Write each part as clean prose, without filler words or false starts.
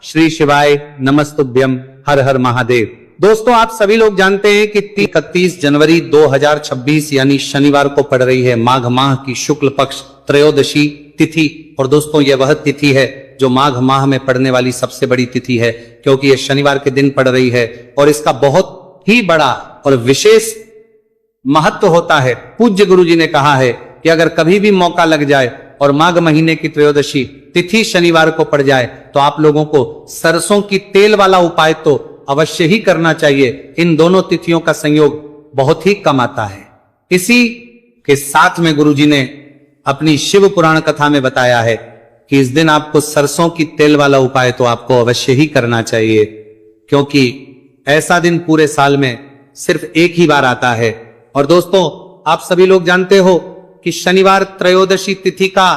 श्री शिवाय नमस्तुभ्यम, हर हर महादेव। दोस्तों, आप सभी लोग जानते हैं कि 31 जनवरी 2026 यानी शनिवार को पड़ रही है माघ माह की शुक्ल पक्ष त्रयोदशी तिथि। और दोस्तों, यह वह तिथि है जो माघ माह में पड़ने वाली सबसे बड़ी तिथि है, क्योंकि यह शनिवार के दिन पड़ रही है और इसका बहुत ही बड़ा और विशेष महत्व होता है। पूज्य गुरु जी ने कहा है कि अगर कभी भी मौका लग जाए और माघ महीने की त्रयोदशी तिथि शनिवार को पड़ जाए तो आप लोगों को सरसों की तेल वाला उपाय तो अवश्य ही करना चाहिए। इन दोनों तिथियों का संयोग बहुत ही कम आता है। इसी के साथ में गुरु जी ने अपनी शिव पुराण कथा में बताया है कि इस दिन आपको सरसों की तेल वाला उपाय तो आपको अवश्य ही करना चाहिए, क्योंकि ऐसा दिन पूरे साल में सिर्फ एक ही बार आता है। और दोस्तों, आप सभी लोग जानते हो कि शनिवार त्रयोदशी तिथि का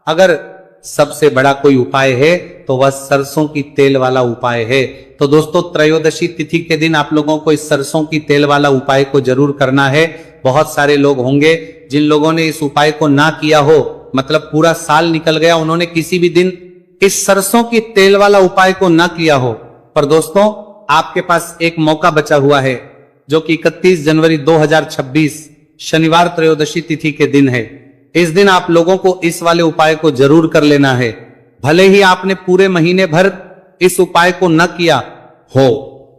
अगर सबसे बड़ा कोई उपाय है तो वह सरसों की तेल वाला उपाय है। तो दोस्तों, त्रयोदशी तिथि के दिन आप लोगों को इस सरसों की तेल वाला उपाय को जरूर करना है। बहुत सारे लोग होंगे जिन लोगों ने इस उपाय को ना किया हो, मतलब पूरा साल निकल गया, उन्होंने किसी भी दिन इस सरसों की तेल वाला उपाय को ना किया हो। पर दोस्तों, आपके पास एक मौका बचा हुआ है, जो कि 31 जनवरी 2026 शनिवार त्रयोदशी तिथि के दिन है। इस दिन आप लोगों को इस वाले उपाय को जरूर कर लेना है। भले ही आपने पूरे महीने भर इस उपाय को न किया हो,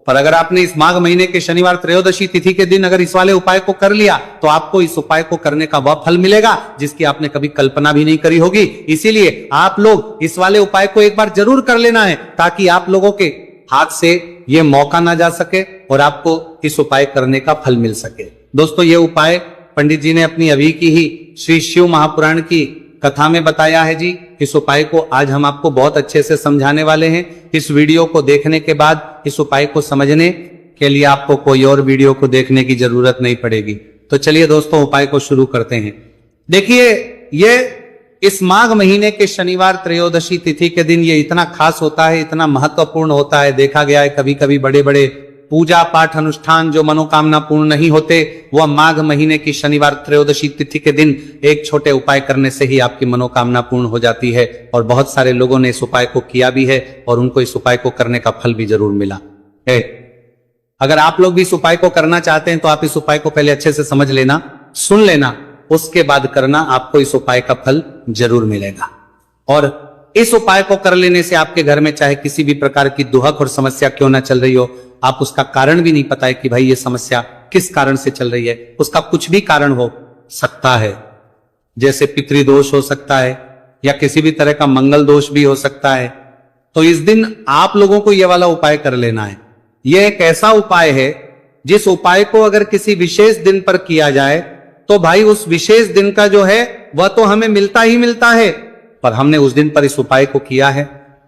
पर अगर आपने इस माघ महीने के शनिवार त्रयोदशी तिथि के दिन अगर इस वाले उपाय को कर लिया तो आपको इस उपाय को करने का वह फल मिलेगा जिसकी आपने कभी कल्पना भी नहीं करी होगी। इसीलिए आप लोग इस वाले उपाय को एक बार जरूर कर लेना है, ताकि आप लोगों के हाथ से ये मौका ना जा सके और आपको इस उपाय करने का फल मिल सके। दोस्तों, ये उपाय पंडित जी ने अपनी अभी की ही श्री शिव महापुराण की कथा में बताया है जी। इस उपाय को आज हम आपको बहुत अच्छे से समझाने वाले हैं। इस वीडियो को देखने के बाद इस उपाय को समझने के लिए आपको कोई और वीडियो को देखने की जरूरत नहीं पड़ेगी। तो चलिए दोस्तों, उपाय को शुरू करते हैं। देखिए, ये इस माघ महीने के शनिवार त्रयोदशी तिथि के दिन ये इतना खास होता है, इतना महत्वपूर्ण होता है। देखा गया है कभी कभी बड़े बड़े पूजा पाठ अनुष्ठान जो मनोकामना पूर्ण नहीं होते, वह माघ महीने की शनिवार त्रयोदशी तिथि के दिन एक छोटे उपाय करने से ही आपकी मनोकामना पूर्ण हो जाती है। और बहुत सारे लोगों ने इस उपाय को किया भी है और उनको इस उपाय को करने का फल भी जरूर मिला है। अगर आप लोग भी इस उपाय को करना चाहते हैं तो आप इस उपाय को पहले अच्छे से समझ लेना, सुन लेना, उसके बाद करना, आपको इस उपाय का फल जरूर मिलेगा। और इस उपाय को कर लेने से आपके घर में चाहे किसी भी प्रकार की दुहक और समस्या क्यों ना चल रही हो, आप उसका कारण भी नहीं पता है कि भाई ये समस्या किस कारण से चल रही है, उसका कुछ भी कारण हो सकता है। जैसे पितृदोष हो सकता है या किसी भी तरह का मंगल दोष भी हो सकता है। तो इस दिन आप लोगों को यह वाला उपाय कर लेना है। यह एक ऐसा उपाय है जिस उपाय को अगर किसी विशेष दिन पर किया जाए तो भाई उस विशेष दिन का जो है वह तो हमें मिलता ही मिलता है, पर हमने उस दिन पर इस उपाय को किया है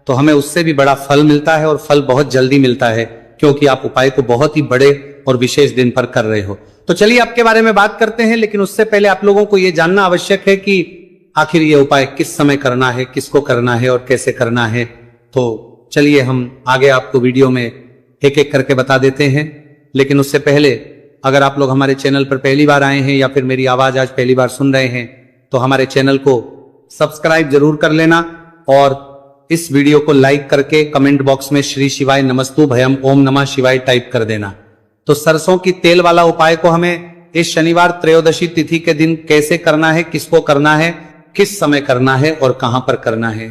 तो हमें उससे भी बड़ा फल मिलता है, और फल बहुत जल्दी मिलता है, क्योंकि आप उपाय को बहुत ही बड़े और विशेष दिन पर कर रहे हो। तो चलिए आपके बारे में बात करते हैं, लेकिन उससे पहले आप लोगों को यह जानना आवश्यक है कि आखिर ये उपाय किस समय करना है, किसको करना है और कैसे करना है। तो चलिए हम आगे आपको वीडियो में एक एक करके बता देते हैं। लेकिन उससे पहले अगर आप लोग हमारे चैनल पर पहली बार आए हैं या फिर मेरी आवाज आज पहली बार सुन रहे हैं तो हमारे चैनल को सब्सक्राइब जरूर कर लेना और इस वीडियो को लाइक करके कमेंट बॉक्स में श्री शिवाय नमस्तुभ्यम ओम नमः शिवाय टाइप कर देना। तो सरसों की तेल वाला उपाय को हमें इस शनिवार त्रयोदशी तिथि के दिन कैसे करना है, किसको करना है, किस समय करना है और कहां पर करना है,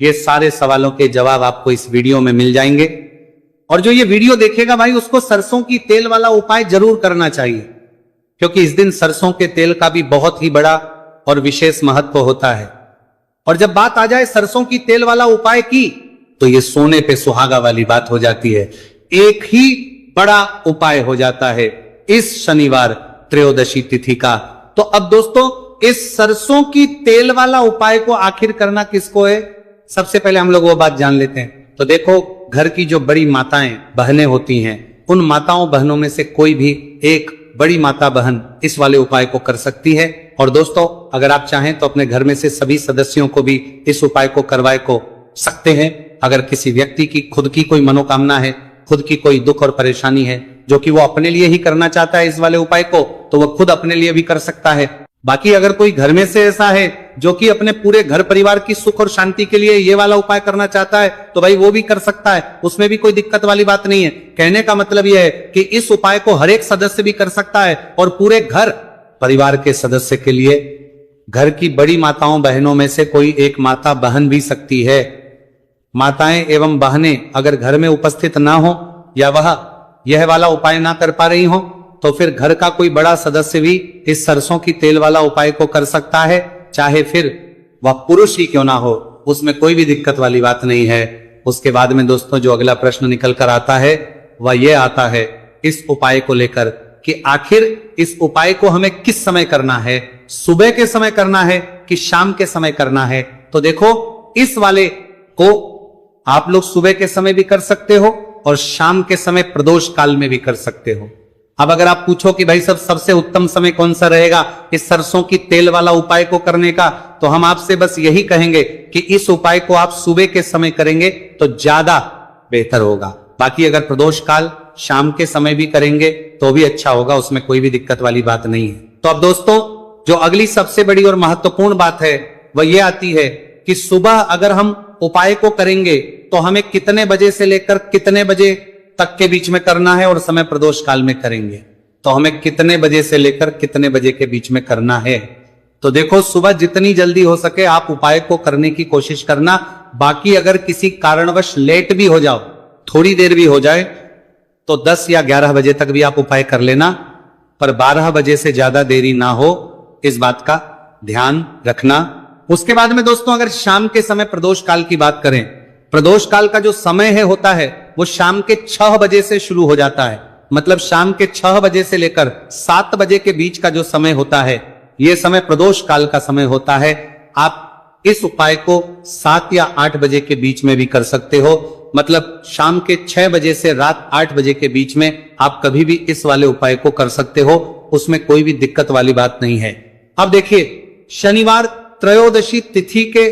ये सारे सवालों के जवाब आपको इस वीडियो में मिल जाएंगे। और जो ये वीडियो देखेगा भाई उसको सरसों की तेल वाला उपाय जरूर करना चाहिए, क्योंकि इस दिन सरसों के तेल का भी बहुत ही बड़ा और विशेष महत्व होता है। और जब बात आ जाए सरसों की तेल वाला उपाय की तो ये सोने पे सुहागा वाली बात हो जाती है। एक ही बड़ा उपाय हो जाता है इस शनिवार त्रयोदशी तिथि का। तो अब दोस्तों, इस सरसों की तेल वाला उपाय को आखिर करना किसको है, सबसे पहले हम लोग वो बात जान लेते हैं। तो देखो, घर की जो बड़ी माताएं बहनें होती हैं, उन माताओं बहनों में से कोई भी एक बड़ी माता बहन इस वाले उपाय को कर सकती है। और दोस्तों, अगर आप चाहें तो अपने घर में से सभी सदस्यों को भी इस उपाय को करवाए को सकते हैं। अगर किसी व्यक्ति की खुद की कोई मनोकामना है, खुद की कोई दुख और परेशानी है जो कि वो अपने लिए ही करना चाहता है इस वाले उपाय को, तो वो खुद अपने लिए भी कर सकता है। बाकी अगर कोई घर में से ऐसा है जो कि अपने पूरे घर परिवार की सुख और शांति के लिए ये वाला उपाय करना चाहता है तो भाई वो भी कर सकता है, उसमें भी कोई दिक्कत वाली बात नहीं है। कहने का मतलब यह है कि इस उपाय को हर एक सदस्य भी कर सकता है और पूरे घर परिवार के सदस्य के लिए घर की बड़ी माताओं बहनों में से कोई एक माता बहन भी सकती है। माताएं एवं बहनें अगर घर में उपस्थित ना हो या वह यह वाला उपाय ना कर पा रही हो तो फिर घर का कोई बड़ा सदस्य भी इस सरसों की तेल वाला उपाय को कर सकता है, चाहे फिर वह पुरुष ही क्यों ना हो, उसमें कोई भी दिक्कत वाली बात नहीं है। उसके बाद में दोस्तों जो अगला प्रश्न निकल कर आता है वह यह आता है इस उपाय को लेकर कि आखिर इस उपाय को हमें किस समय करना है, सुबह के समय करना है कि शाम के समय करना है। तो देखो इस वाले को आप लोग सुबह के समय भी कर सकते हो और शाम के समय प्रदोष काल में भी कर सकते हो। अब अगर आप पूछो कि भाई सबसे उत्तम समय कौन सा रहेगा इस सरसों की तेल वाला उपाय को करने का, तो हम आपसे बस यही कहेंगे कि इस उपाय को आप सुबह के समय करेंगे तो ज्यादा बेहतर होगा। बाकी अगर प्रदोष काल शाम के समय भी करेंगे तो भी अच्छा होगा, उसमें कोई भी दिक्कत वाली बात नहीं है। तो अब दोस्तों जो अगली सबसे बड़ी और महत्वपूर्ण बात है वह यह आती है कि सुबह अगर हम उपाय को करेंगे तो हमें कितने बजे से लेकर कितने बजे तक के बीच में करना है और समय प्रदोष काल में करेंगे तो हमें कितने बजे से लेकर कितने बजे के बीच में करना है। तो देखो सुबह जितनी जल्दी हो सके आप उपाय को करने की कोशिश करना। बाकी अगर किसी कारणवश लेट भी हो जाओ, थोड़ी देर भी हो जाए तो 10 या 11 बजे तक भी आप उपाय कर लेना, पर 12 बजे से ज्यादा देरी ना हो, इस बात का ध्यान रखना। उसके बाद में दोस्तों अगर शाम के समय प्रदोष काल की बात करें, प्रदोष काल का जो समय है होता है वो शाम के 6 बजे से शुरू हो जाता है। मतलब शाम के 6 बजे से लेकर 7 बजे के बीच का जो समय होता है यह समय प्रदोष काल का समय होता है। आप इस उपाय को 7 या 8 बजे के बीच में भी कर सकते हो। मतलब शाम के 6 बजे से रात 8 बजे के बीच में आप कभी भी इस वाले उपाय को कर सकते हो, उसमें कोई भी दिक्कत वाली बात नहीं है। अब देखिए शनिवार त्रयोदशी तिथि के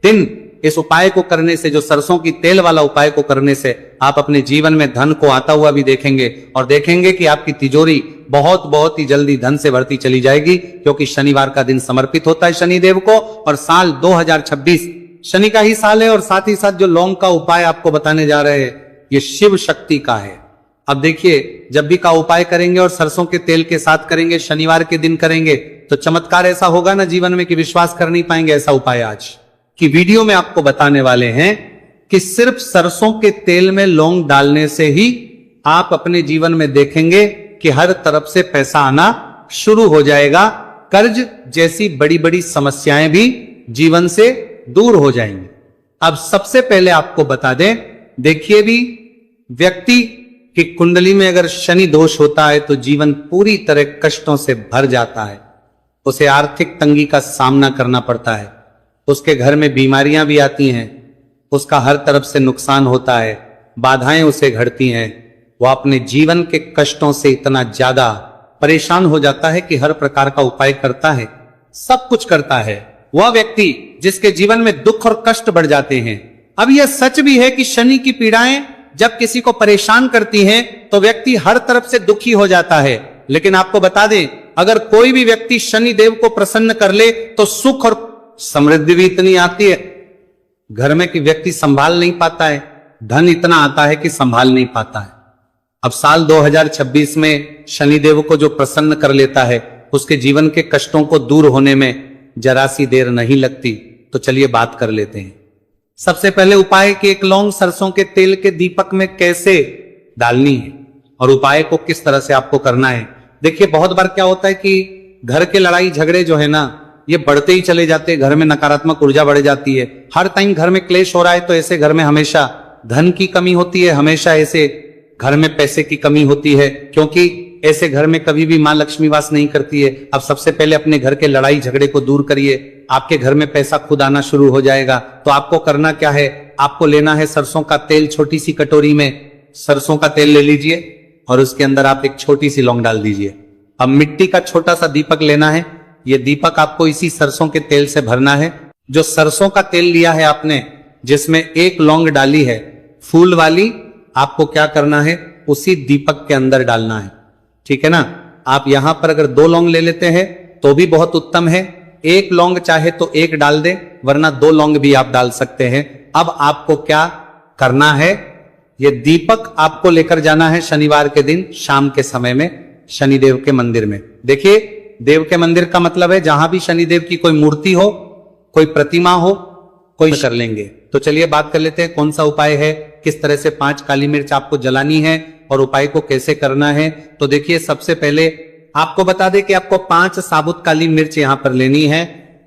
दिन इस उपाय को करने से, जो सरसों की तेल वाला उपाय को करने से आप अपने जीवन में धन को आता हुआ भी देखेंगे और देखेंगे कि आपकी तिजोरी बहुत ही जल्दी धन से भरती चली जाएगी, क्योंकि शनिवार का दिन समर्पित होता है शनिदेव को और साल 2026 शनि का ही साल है। और साथ ही साथ जो लौंग का उपाय आपको बताने जा रहे हैं ये शिव शक्ति का है। अब देखिए जब भी का उपाय करेंगे और सरसों के तेल के साथ करेंगे, शनिवार के दिन करेंगे, तो चमत्कार ऐसा होगा ना जीवन में कि विश्वास कर नहीं पाएंगे। ऐसा उपाय आज की वीडियो में आपको बताने वाले हैं कि सिर्फ सरसों के तेल में लौंग डालने से ही आप अपने जीवन में देखेंगे कि हर तरफ से पैसा आना शुरू हो जाएगा। कर्ज जैसी बड़ी बड़ी समस्याएं भी जीवन से दूर हो जाएंगी। अब सबसे पहले आपको बता दें, देखिए भी व्यक्ति की कुंडली में अगर शनि दोष होता है तो जीवन पूरी तरह कष्टों से भर जाता है, उसे आर्थिक तंगी का सामना करना पड़ता है, उसके घर में बीमारियां भी आती हैं, उसका हर तरफ से नुकसान होता है, बाधाएं उसे घड़ती हैं, वह अपने जीवन के कष्टों से इतना ज्यादा परेशान हो जाता है कि हर प्रकार का उपाय करता है, सब कुछ करता है। वह व्यक्ति जिसके जीवन में दुख और कष्ट बढ़ जाते हैं। अब यह सच भी है कि शनि की पीड़ाएं जब किसी को परेशान करती हैं तो व्यक्ति हर तरफ से दुखी हो जाता है। लेकिन आपको बता दें, अगर कोई भी व्यक्ति शनि देव को प्रसन्न कर ले तो सुख और समृद्धि भी इतनी आती है घर में कि व्यक्ति संभाल नहीं पाता है, धन इतना आता है कि संभाल नहीं पाता है। अब साल 2026 में शनिदेव को जो प्रसन्न कर लेता है उसके जीवन के कष्टों को दूर होने में जरा सी देर नहीं लगती। तो चलिए बात कर लेते हैं। सबसे पहले उपाय कि एक लौंग सरसों के तेल के दीपक में कैसे डालनी है और उपाय को किस तरह से आपको करना है। देखिए बहुत बार क्या होता है कि घर के लड़ाई झगड़े जो है ना ये बढ़ते ही चले जाते हैं, घर में नकारात्मक ऊर्जा बढ़ जाती है, हर टाइम घर में क्लेश हो रहा है, तो ऐसे घर में हमेशा धन की कमी होती है, हमेशा ऐसे घर में पैसे की कमी होती है, क्योंकि ऐसे घर में कभी भी मां लक्ष्मी वास नहीं करती है। अब सबसे पहले अपने घर के लड़ाई झगड़े को दूर करिए, आपके घर में पैसा खुद आना शुरू हो जाएगा। तो आपको करना क्या है, आपको लेना है सरसों का तेल, छोटी सी कटोरी में सरसों का तेल ले लीजिए और उसके अंदर आप एक छोटी सी लौंग डाल दीजिए। अब मिट्टी का छोटा सा दीपक लेना है, ये दीपक आपको इसी सरसों के तेल से भरना है। जो सरसों का तेल लिया है आपने, जिसमें एक लौंग डाली है फूल वाली, आपको क्या करना है उसी दीपक के अंदर डालना है, ठीक है ना। आप यहां पर अगर 2 लौंग ले लेते हैं तो भी बहुत उत्तम है। एक लौंग चाहे तो एक डाल दे, वरना 2 लौंग भी आप डाल सकते हैं। अब आपको क्या करना है, ये दीपक आपको लेकर जाना है शनिवार के दिन शाम के समय में शनिदेव के मंदिर में। देखिए, देव के मंदिर का मतलब है जहां भी शनिदेव की कोई मूर्ति हो, कोई प्रतिमा हो, कोई कर लेंगे। तो चलिए बात कर लेते हैं कौन सा उपाय है, किस तरह से 5 काली मिर्च आपको जलानी है और उपाय को कैसे करना है। तो देखिए, सबसे पहले आपको बता दें कि आपको 5 साबुत काली मिर्च यहां पर लेनी है।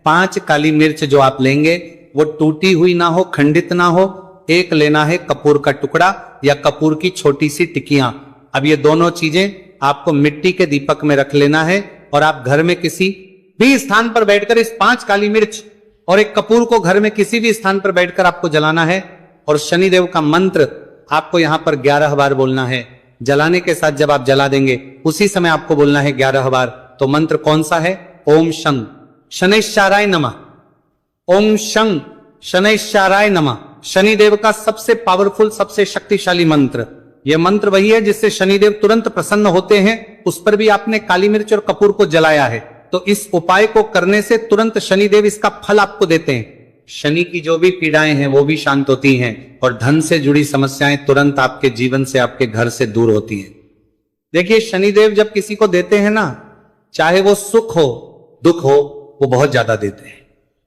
5 काली मिर्च जो आप लेंगे वो टूटी हुई ना हो, खंडित ना हो। एक लेना है कपूर का टुकड़ा या कपूर की छोटी सी टिकियां। अब ये दोनों चीजें आपको मिट्टी के दीपक में रख लेना है और आप घर में किसी भी स्थान पर बैठकर इस 5 काली मिर्च और एक कपूर को घर में किसी भी स्थान पर बैठकर आपको जलाना है। और शनिदेव का मंत्र आपको यहां पर 11 बार बोलना है। जलाने के साथ जब आप जला देंगे उसी समय आपको बोलना है 11 बार। तो मंत्र कौन सा है? ओम शं शनैश्चराय नमः, ओम शं शनैश्चराय नमः। शनिदेव का सबसे पावरफुल, सबसे शक्तिशाली मंत्र। यह मंत्र वही है जिससे शनिदेव तुरंत प्रसन्न होते हैं। उस पर भी आपने काली मिर्च और कपूर को जलाया है, तो इस उपाय को करने से तुरंत शनिदेव इसका फल आपको देते हैं। शनि की जो भी पीड़ाएं हैं वो भी शांत होती हैं और धन से जुड़ी समस्याएं तुरंत आपके जीवन से, आपके घर से दूर होती हैं। देखिए, शनिदेव जब किसी को देते हैं ना, चाहे वो सुख हो दुख हो, वो बहुत ज्यादा देते हैं।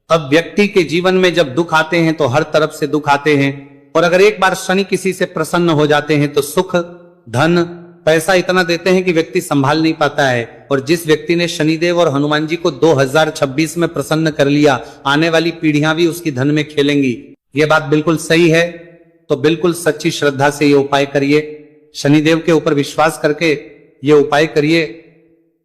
अब व्यक्ति के जीवन में जब दुख आते हैं तो हर तरफ से दुख आते हैं, और अगर एक बार शनि किसी से प्रसन्न हो जाते हैं तो सुख, धन, पैसा इतना देते हैं कि व्यक्ति संभाल नहीं पाता है। और जिस व्यक्ति ने शनिदेव और हनुमान जी को 2026 में प्रसन्न कर लिया, आने वाली पीढ़ियां भी उसकी धन में खेलेंगी। ये बात बिल्कुल सही है। तो बिल्कुल सच्ची श्रद्धा से ये उपाय करिए, शनिदेव के ऊपर विश्वास करके ये उपाय करिए।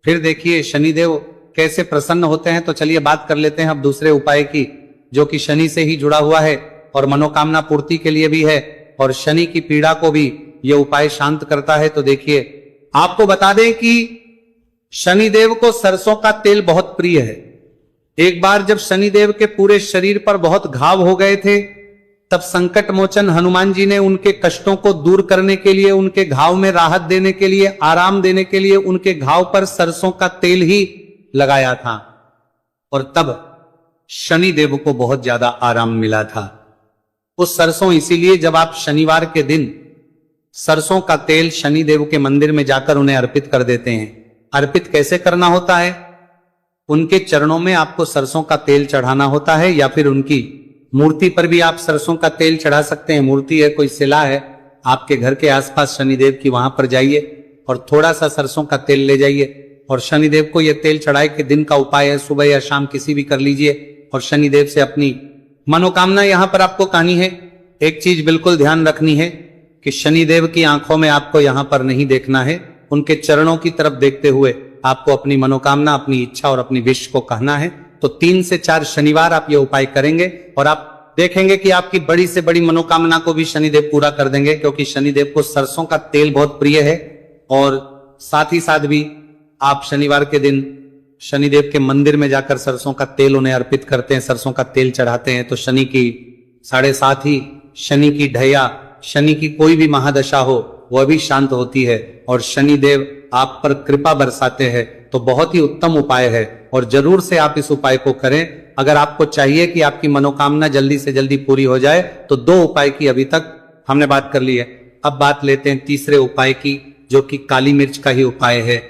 फिर देखिए शनिदेव कैसे प्रसन्न होते हैं। तो चलिए बात कर लेते हैं अब दूसरे उपाय की, जो कि शनि से ही जुड़ा हुआ है और मनोकामना पूर्ति के लिए भी है, और शनि की पीड़ा को भी यह उपाय शांत करता है। तो देखिए, आपको बता दें कि शनिदेव को सरसों का तेल बहुत प्रिय है। एक बार जब शनिदेव के पूरे शरीर पर बहुत घाव हो गए थे, तब संकट मोचन हनुमान जी ने उनके कष्टों को दूर करने के लिए, उनके घाव में राहत देने के लिए, आराम देने के लिए उनके घाव पर सरसों का तेल ही लगाया था, और तब शनिदेव को बहुत ज्यादा आराम मिला था। उस सरसों इसीलिए जब आप शनिवार के दिन सरसों का तेल शनिदेव के मंदिर में जाकर उन्हें अर्पित कर देते हैं। अर्पित कैसे करना होता है? उनके चरणों में आपको सरसों का तेल चढ़ाना होता है, या फिर उनकी मूर्ति पर भी आप सरसों का तेल चढ़ा सकते हैं। मूर्ति है, कोई शिला है आपके घर के आसपास शनिदेव की, वहां पर जाइए और थोड़ा सा सरसों का तेल ले जाइए और शनिदेव को यह तेल चढ़ाए के दिन का उपाय है, सुबह या शाम किसी भी कर लीजिए, और शनिदेव से अपनी मनोकामना यहां पर आपको कहनी है। एक चीज बिल्कुल ध्यान रखनी है कि शनिदेव की आंखों में आपको यहां पर नहीं देखना है, उनके चरणों की तरफ देखते हुए आपको अपनी मनोकामना, अपनी इच्छा और अपनी विश को कहना है। तो 3 से 4 शनिवार आप ये उपाय करेंगे और आप देखेंगे कि आपकी बड़ी से बड़ी मनोकामना को भी शनिदेव पूरा कर देंगे, क्योंकि शनिदेव को सरसों का तेल बहुत प्रिय है। और साथ ही साथ भी आप शनिवार के दिन शनिदेव के मंदिर में जाकर सरसों का तेल उन्हें अर्पित करते हैं, सरसों का तेल चढ़ाते हैं, तो शनि की 7.5 ही, शनि की ढैया, शनि की कोई भी महादशा हो वह भी शांत होती है और शनिदेव आप पर कृपा बरसाते हैं। तो बहुत ही उत्तम उपाय है और जरूर से आप इस उपाय को करें। अगर आपको चाहिए कि आपकी मनोकामना जल्दी से जल्दी पूरी हो जाए, तो 2 उपाय की अभी तक हमने बात कर ली है। अब बात लेते हैं तीसरे उपाय की, जो कि काली मिर्च का ही उपाय है।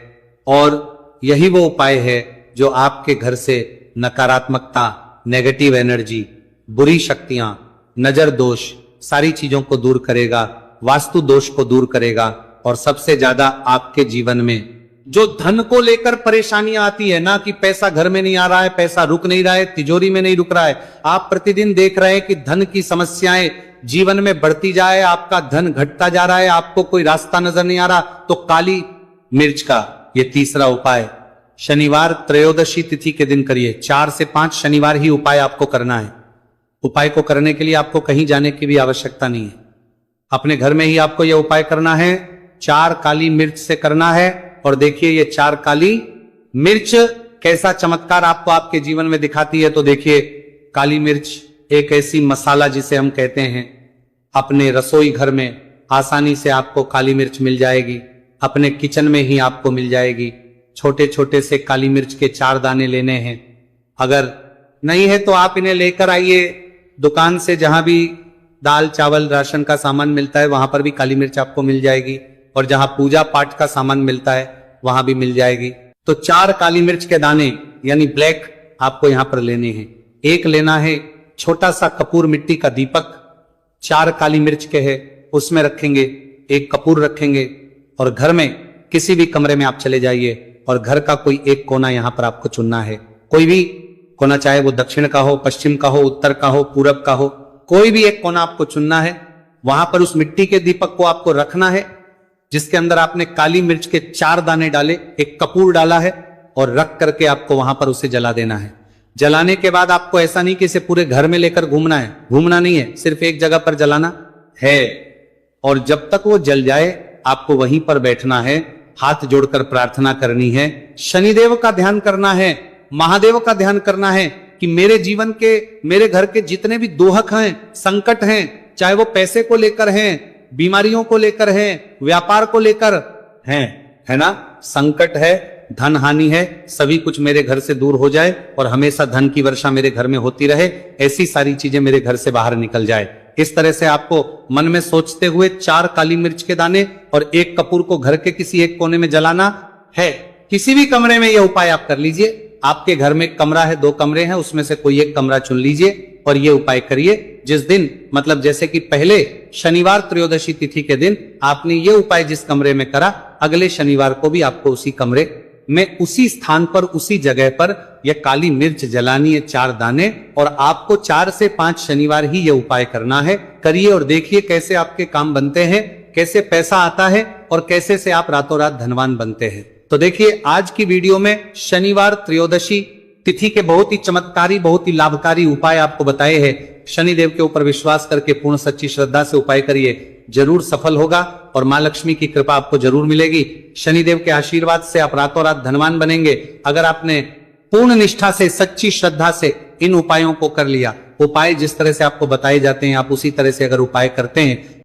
और यही वो उपाय है जो आपके घर से नकारात्मकता, नेगेटिव एनर्जी, बुरी शक्तियां, नजर दोष, सारी चीजों को दूर करेगा, वास्तु दोष को दूर करेगा, और सबसे ज्यादा आपके जीवन में जो धन को लेकर परेशानियां आती है ना, कि पैसा घर में नहीं आ रहा है, पैसा रुक नहीं रहा है, तिजोरी में नहीं रुक रहा है, आप प्रतिदिन देख रहे हैं कि धन की समस्याएं जीवन में बढ़ती जाए, आपका धन घटता जा रहा है, आपको कोई रास्ता नजर नहीं आ रहा, तो काली मिर्च का ये तीसरा उपाय शनिवार त्रयोदशी तिथि के दिन करिए। 4 से 5 शनिवार ही उपाय आपको करना है। उपाय को करने के लिए आपको कहीं जाने की भी आवश्यकता नहीं है, अपने घर में ही आपको यह उपाय करना है। 4 काली मिर्च से करना है। और देखिए ये 4 काली मिर्च कैसा चमत्कार आपको आपके जीवन में दिखाती है। तो देखिए, काली मिर्च एक ऐसी मसाला जिसे हम कहते हैं, अपने रसोई घर में आसानी से आपको काली मिर्च मिल जाएगी, अपने किचन में ही आपको मिल जाएगी। छोटे छोटे से काली मिर्च के 4 दाने लेने हैं। अगर नहीं है तो आप इन्हें लेकर आइए दुकान से, जहां भी दाल चावल राशन का सामान मिलता है वहां पर भी काली मिर्च आपको मिल जाएगी, और जहां पूजा पाठ का सामान मिलता है वहां भी मिल जाएगी। तो 4 काली मिर्च के दाने यानी ब्लैक आपको यहां पर लेने हैं। एक लेना है छोटा सा कपूर मिट्टी का दीपक, 4 काली मिर्च के है उसमें रखेंगे, एक कपूर रखेंगे, और घर में किसी भी कमरे में आप चले जाइए और घर का कोई एक कोना यहां पर आपको चुनना है। कोई भी कोना, चाहे वो दक्षिण का हो, पश्चिम का हो, उत्तर का हो, पूरब का हो, कोई भी एक कोना आपको चुनना है। वहां पर उस मिट्टी के दीपक को आपको रखना है जिसके अंदर आपने काली मिर्च के 4 दाने डाले, एक कपूर डाला है, और रख करके आपको वहां पर उसे जला देना है। जलाने के बाद आपको ऐसा नहीं कि इसे पूरे घर में लेकर घूमना है, घूमना नहीं है, सिर्फ एक जगह पर जलाना है। और जब तक वो जल जाए आपको वहीं पर बैठना है, हाथ जोड़कर प्रार्थना करनी है, शनिदेव का ध्यान करना है, महादेव का ध्यान करना है कि मेरे जीवन के, मेरे घर के जितने भी दोहक हैं, संकट हैं, चाहे वो पैसे को लेकर हैं, बीमारियों को लेकर हैं, व्यापार को लेकर हैं, है ना, संकट है, धन हानि है, सभी कुछ मेरे घर से दूर हो जाए और हमेशा धन की वर्षा मेरे घर में होती रहे, ऐसी सारी चीजें मेरे घर से बाहर निकल जाए। इस तरह से आपको मन में सोचते हुए 4 काली मिर्च के दाने और एक कपूर को घर के किसी एक कोने में जलाना है। किसी भी कमरे में यह उपाय आप कर लीजिए। आपके घर में एक कमरा है, 2 कमरे हैं, उसमें से कोई एक कमरा चुन लीजिए और ये उपाय करिए। जिस दिन, मतलब जैसे कि पहले शनिवार त्रयोदशी तिथि के दिन आपने ये उपाय जिस कमरे में करा, अगले शनिवार को भी आपको उसी कमरे में, उसी स्थान पर, उसी जगह पर यह काली मिर्च जलानी है 4 दाने, और आपको 4 से 5 शनिवार ही यह उपाय करना है। करिए और देखिए कैसे आपके काम बनते हैं, कैसे पैसा आता है और कैसे से आप रातों रात धनवान बनते हैं। तो देखिए आज की वीडियो में शनिवार त्रयोदशी तिथि के बहुत ही चमत्कारी, बहुत ही लाभकारी उपाय आपको बताए हैं। शनिदेव के ऊपर विश्वास करके पूर्ण सच्ची श्रद्धा से उपाय करिए, जरूर सफल होगा और मां लक्ष्मी की कृपा आपको जरूर मिलेगी। शनिदेव के आशीर्वाद से आप रातों रात धनवान बनेंगे। अगर आपने पूर्ण निष्ठा से, सच्ची श्रद्धा से इन उपायों को कर लिया, उपाय जिस तरह से आपको बताए जाते हैं आप उसी तरह से अगर उपाय करते हैं